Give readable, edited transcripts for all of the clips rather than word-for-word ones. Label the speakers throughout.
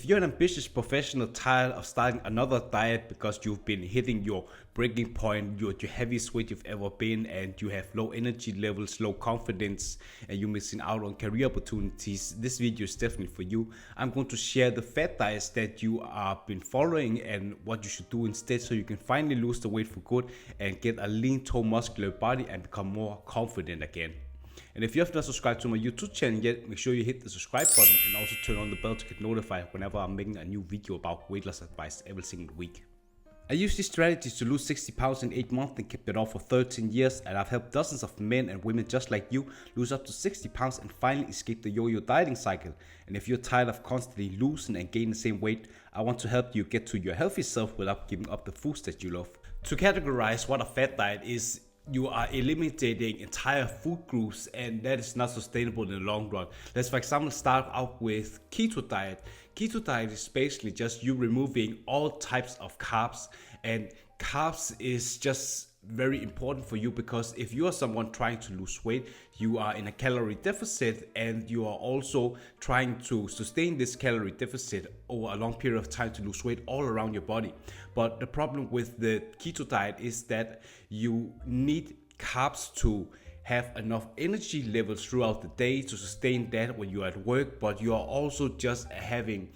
Speaker 1: If you're an ambitious professional tired of starting another diet because you've been hitting your breaking point, you're at your heaviest weight you've ever been, and you have low energy levels, low confidence, and you're missing out on career opportunities, this video is definitely for you. I'm going to share the fat diets that you have been following and what you should do instead so you can finally lose the weight for good and get a lean, tone, muscular body and become more confident again. And if you have not subscribed to my YouTube channel yet, make sure you hit the subscribe button and also turn on the bell to get notified whenever I'm making a new video about weight loss advice every single week. I use these strategies to lose 60 pounds in 8 months and kept it on for 13 years, and I've helped dozens of men and women just like you lose up to 60 pounds and finally escape the yo-yo dieting cycle. And if you're tired of constantly losing and gaining the same weight, I want to help you get to your healthy self without giving up the foods that you love. To categorize what a fat diet is, you are eliminating entire food groups, and that is not sustainable in the long run. Let's for example start out with keto diet. Keto diet is basically just you removing all types of carbs, and carbs is just very important for you because if you are someone trying to lose weight, you are in a calorie deficit and you are also trying to sustain this calorie deficit over a long period of time to lose weight all around your body. But the problem with the keto diet is that you need carbs to have enough energy levels throughout the day to sustain that when you're at work, but you are also just having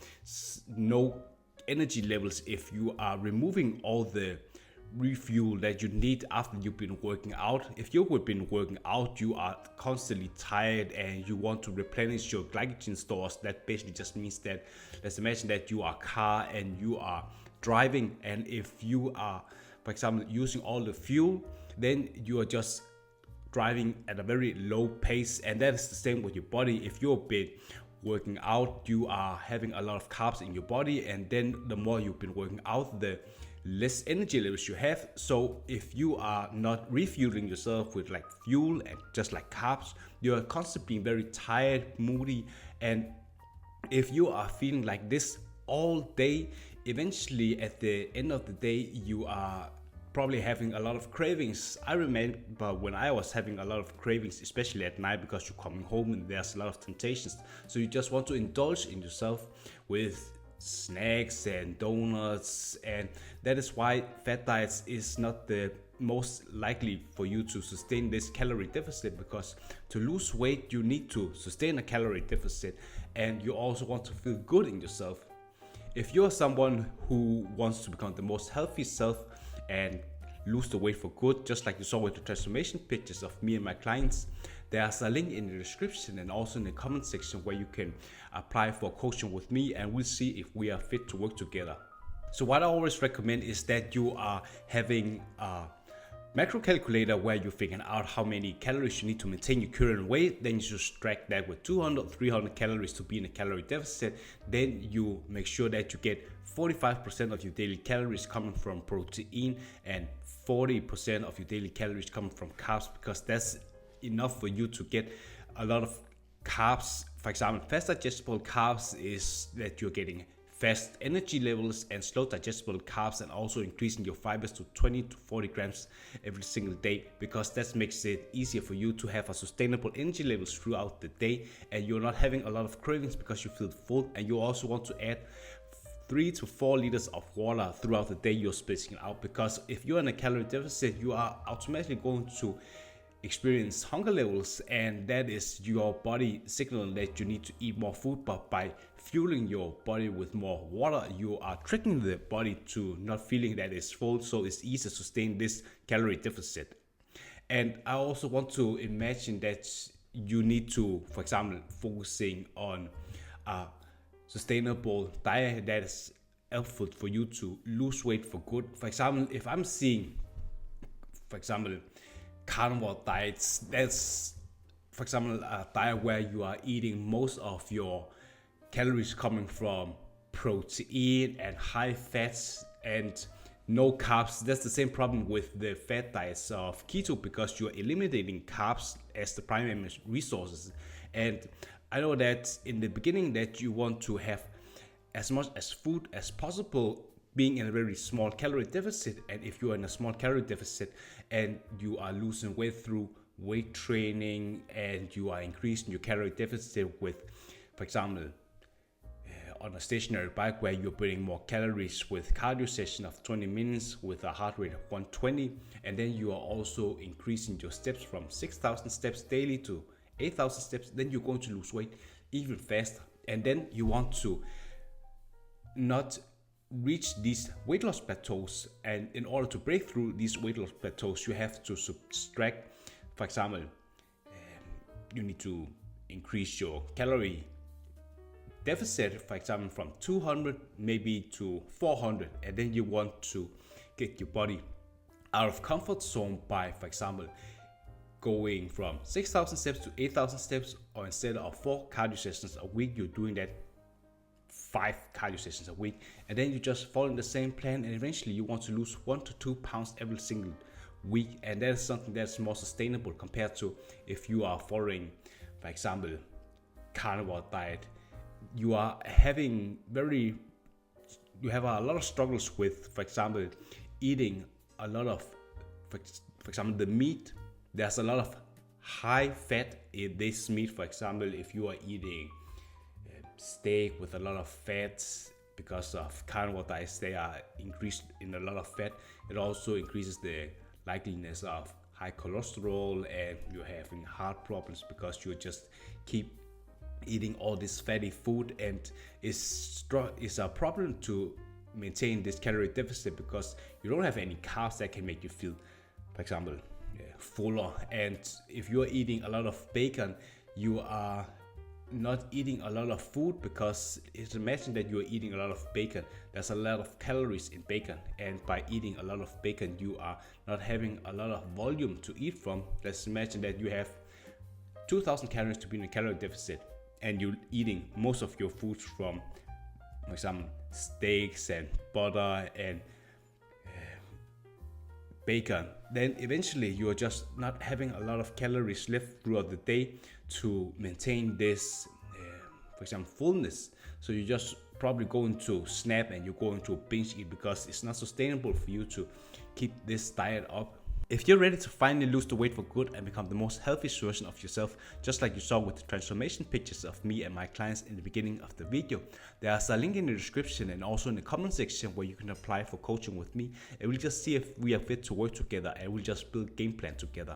Speaker 1: no energy levels if you are removing all the refuel that you need after you've been working out. If you've been working out, you are constantly tired and you want to replenish your glycogen stores. That basically just means that, let's imagine that you are a car and you are driving, and if you are, for example, using all the fuel, then you are just driving at a very low pace, and that is the same with your body. If you've been working out, you are having a lot of carbs in your body, and then the more you've been working out, the less energy levels you have. So if you are not refueling yourself with like fuel and just like carbs, you are constantly being very tired, moody, and if you are feeling like this all day, eventually at the end of the day you are probably having a lot of cravings. I remember when I was having a lot of cravings, especially at night, because you're coming home and there's a lot of temptations, so you just want to indulge in yourself with snacks and donuts, and that is why fat diets is not the most likely for you to sustain this calorie deficit, because to lose weight you need to sustain a calorie deficit and you also want to feel good in yourself. If you're someone who wants to become the most healthy self and lose the weight for good, just like you saw with the transformation pictures of me and my clients, there's a link in the description and also in the comment section where you can apply for coaching with me, and we'll see if we are fit to work together. So what I always recommend is that you are having a macro calculator where you figure out how many calories you need to maintain your current weight. Then you subtract that with 200 300 calories to be in a calorie deficit. Then you make sure that you get 45% of your daily calories coming from protein and 40% of your daily calories coming from carbs, because that's enough for you to get a lot of carbs. For example, fast digestible carbs is that you're getting fast energy levels, and slow digestible carbs and also increasing your fibers to 20 to 40 grams every single day, because that makes it easier for you to have a sustainable energy levels throughout the day and you're not having a lot of cravings because you feel full. And you also want to add 3 to 4 liters of water throughout the day you're spacing out, because if you're in a calorie deficit you are automatically going to experience hunger levels, and that is your body signaling that you need to eat more food. But by fueling your body with more water, you are tricking the body to not feeling that it's full, so it's easy to sustain this calorie deficit. And I also want to imagine that you need to, for example, focusing on a sustainable diet that is helpful for you to lose weight for good. For example, if I'm seeing, for example, carnivore diets, that's for example a diet where you are eating most of your calories coming from protein and high fats and no carbs. That's the same problem with the fat diets of keto, because you're eliminating carbs as the primary resources. And I know that in the beginning that you want to have as much as food as possible being in a very small calorie deficit, and if you are in a small calorie deficit and you are losing weight through weight training and you are increasing your calorie deficit with, for example, on a stationary bike where you're burning more calories with cardio session of 20 minutes with a heart rate of 120, and then you are also increasing your steps from 6,000 steps daily to 8,000 steps, then you're going to lose weight even faster. And then you want to not reach these weight loss plateaus, and in order to break through these weight loss plateaus, you have to subtract. For example, you need to increase your calorie deficit, for example, from 200 maybe to 400, and then you want to get your body out of comfort zone by, for example, going from 6,000 steps to 8,000 steps, or instead of 4 cardio sessions a week, you're doing that 5 cardio sessions a week, and then you just follow the same plan, and eventually you want to lose 1 to 2 pounds every single week, and that is something that's more sustainable compared to if you are following, for example, carnivore diet. You are having you have a lot of struggles with, for example, eating a lot of, for example, the meat. There's a lot of high fat in this meat. For example, if you are eating steak with a lot of fats, because of carnivore diets, they are increased in a lot of fat. It also increases the likeliness of high cholesterol, and you're having heart problems because you just keep eating all this fatty food, and it's a problem to maintain this calorie deficit because you don't have any carbs that can make you feel, for example, fuller. And if you're eating a lot of bacon, you are not eating a lot of food, because imagine that you are eating a lot of bacon. There's a lot of calories in bacon, and by eating a lot of bacon, you are not having a lot of volume to eat from. Let's imagine that you have 2,000 calories to be in a calorie deficit, and you're eating most of your foods from, for example, steaks and butter and bacon. Then eventually you're just not having a lot of calories left throughout the day to maintain this, for example, fullness. So you're just probably going to snap, and you're going to binge eat, because it's not sustainable for you to keep this diet up. If you're ready to finally lose the weight for good and become the most healthiest version of yourself, just like you saw with the transformation pictures of me and my clients in the beginning of the video, there's a link in the description and also in the comment section where you can apply for coaching with me, and we'll just see if we are fit to work together, and we'll just build a game plan together.